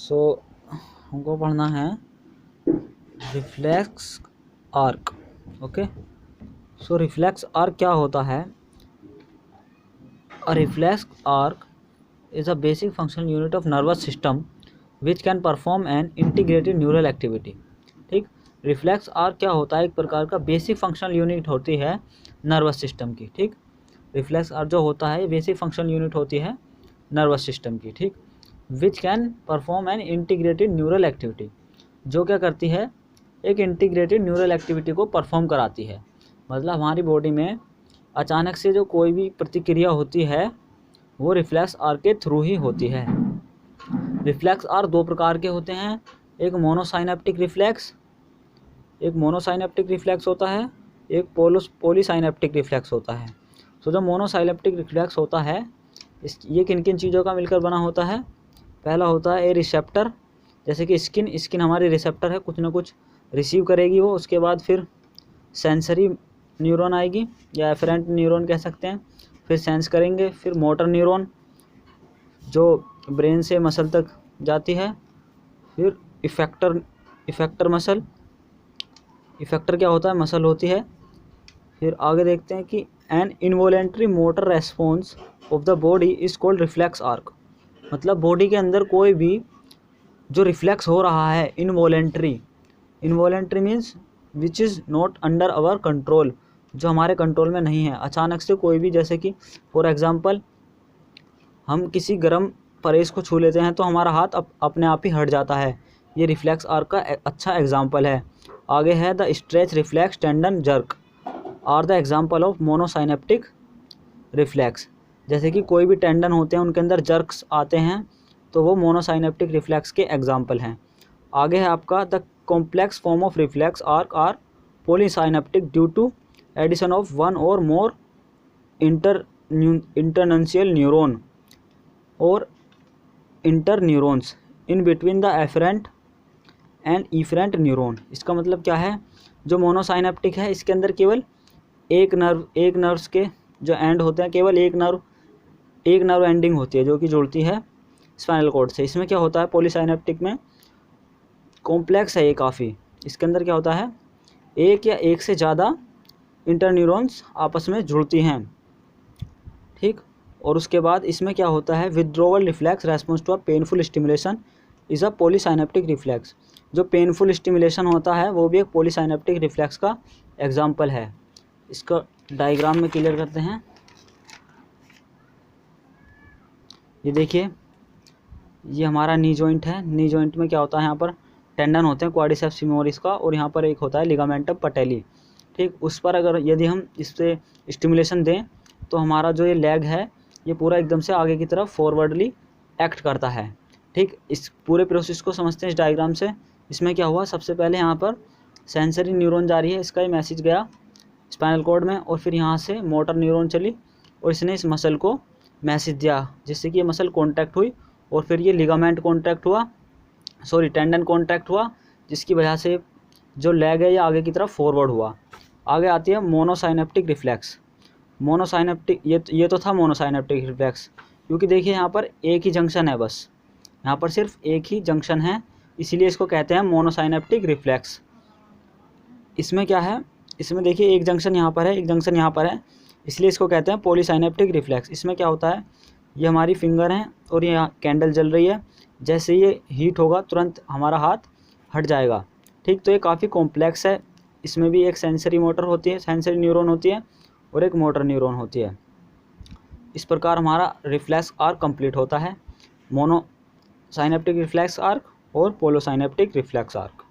सो हमको पढ़ना है रिफ्लेक्स आर्क। ओके, सो रिफ्लेक्स आर्क क्या होता है? A reflex arc is a basic functional unit of nervous system which can perform an integrated neural activity। ठीक, reflex arc क्या होता है? एक प्रकार का बेसिक फंक्शनल यूनिट होती है नर्वस सिस्टम की। ठीक, रिफ्लेक्स आर्क जो होता है बेसिक फंक्शनल यूनिट होती है नर्वस सिस्टम की। ठीक, which can perform an integrated neural activity, जो क्या करती है? एक इंटीग्रेटेड न्यूरल एक्टिविटी को परफॉर्म कराती है। मतलब हमारी बॉडी में अचानक से जो कोई भी प्रतिक्रिया होती है वो रिफ्लेक्स आर्क के थ्रू ही होती है। रिफ्लेक्स आर्क दो प्रकार के होते हैं, एक मोनोसाइनेप्टिक रिफ्लेक्स, एक मोनोसाइनेप्टिक रिफ्लेक्स होता है, एक पॉलीसाइनेप्टिक रिफ्लेक्स होता है। तो जो मोनोसाइनेप्टिक रिफ्लेक्स होता है ये किन किन चीज़ों का मिलकर बना होता है? पहला होता है ए रिसेप्टर, जैसे कि स्किन हमारी रिसेप्टर है, कुछ ना कुछ रिसीव करेगी वो, उसके बाद फिर सेंसरी न्यूरॉन आएगी या एफरेंट न्यूरॉन कह सकते हैं, फिर सेंस करेंगे, फिर मोटर न्यूरॉन जो ब्रेन से मसल तक जाती है, फिर इफेक्टर मसल, इफेक्टर क्या होता है? मसल होती है। फिर आगे देखते हैं कि an involuntary motor response of the body is called reflex arc. मतलब बॉडी के अंदर कोई भी जो रिफ्लेक्स हो रहा है involuntary means which is not under our control, जो हमारे कंट्रोल में नहीं है। अचानक से कोई भी, जैसे कि फॉर एग्जांपल हम किसी गर्म परेश को छू लेते हैं तो हमारा हाथ अपने आप ही हट जाता है, ये रिफ्लेक्स आर्क का अच्छा एग्जांपल है। आगे है the stretch reflex tendon jerk are the example of monosynaptic reflex. जैसे कि कोई भी टेंडन होते हैं उनके अंदर जर्क्स आते हैं तो वो मोनोसाइनेप्टिक रिफ्लेक्स के एग्जाम्पल हैं। आगे है आपका the complex form of reflex arc are polysynaptic due to addition of one or more internuncial neuron और inter neurons in between the afferent and efferent neuron. इसका मतलब क्या है? जो मोनोसाइनेप्टिक है इसके अंदर केवल एक नर्व्स के जो एंड होते हैं, केवल एक नर्व एंडिंग होती है जो कि जुड़ती है स्पाइनल कॉर्ड से। इसमें क्या होता है? पॉलीसाइनेप्टिक में कॉम्प्लेक्स है ये काफ़ी। इसके अंदर क्या होता है? एक या एक से ज़्यादा इंटरन्यूरॉन्स आपस में जुड़ती हैं। ठीक, और उसके बाद इसमें क्या होता है? Withdrawal reflex response to a painful stimulation is a polysynaptic reflex. जो पेनफुल स्टिमुलेशन होता है वो भी एक पॉलीसाइनेप्टिक रिफ्लेक्स का एग्जाम्पल है। इसका डायग्राम में क्लियर करते हैं। ये देखिए, ये हमारा नी जॉइंट है। नी जॉइंट में क्या होता है? यहाँ पर टेंडन होते हैं क्वाड्रिसेप्स फीमोरिस का, और यहाँ पर एक होता है लिगामेंटम पटेली। ठीक, उस पर अगर यदि हम इससे स्टिमुलेशन दें तो हमारा जो ये लेग है ये पूरा एकदम से आगे की तरफ फॉरवर्डली एक्ट करता है। ठीक, इस पूरे प्रोसेस को समझते हैं इस डायग्राम से। इसमें क्या हुआ? सबसे पहले यहाँ पर सेंसरी न्यूरॉन जा रही है, इसका ये मैसेज गया स्पाइनल कॉर्ड में, और फिर यहाँ से मोटर न्यूरॉन चली और इसने इस मसल को मैसेज दिया, जिससे कि ये मसल कॉन्टैक्ट हुई और फिर ये लिगामेंट कॉन्टैक्ट हुआ, टेंडन कॉन्टैक्ट हुआ, जिसकी वजह से जो लेग है ये आगे की तरफ फॉरवर्ड हुआ। आगे आती है मोनोसाइनेप्टिक रिफ्लेक्स। मोनोसाइनेप्टिक ये तो था मोनोसाइनेप्टिक रिफ्लेक्स, क्योंकि देखिए यहाँ पर एक ही जंक्शन है, बस यहाँ पर सिर्फ एक ही जंक्शन है, इसीलिए इसको कहते हैं मोनोसाइनेप्टिक रिफ्लेक्स। इसमें क्या है? इसमें देखिए एक जंक्शन यहाँ पर है, एक जंक्शन यहाँ पर है, इसलिए इसको कहते हैं पॉलीसाइनेप्टिक रिफ्लेक्स। इसमें क्या होता है? ये हमारी फिंगर है और ये कैंडल जल रही है, जैसे ये हीट होगा तुरंत हमारा हाथ हट जाएगा। ठीक, तो ये काफ़ी कॉम्प्लेक्स है। इसमें भी एक सेंसरी मोटर होती है, सेंसरी न्यूरॉन होती है, और एक मोटर न्यूरॉन होती है। इस प्रकार हमारा रिफ्लेक्स आर्क कंप्लीट होता है, मोनोसाइनेप्टिक रिफ्लेक्स आर्क और पॉलीसाइनेप्टिक रिफ्लेक्स आर्क।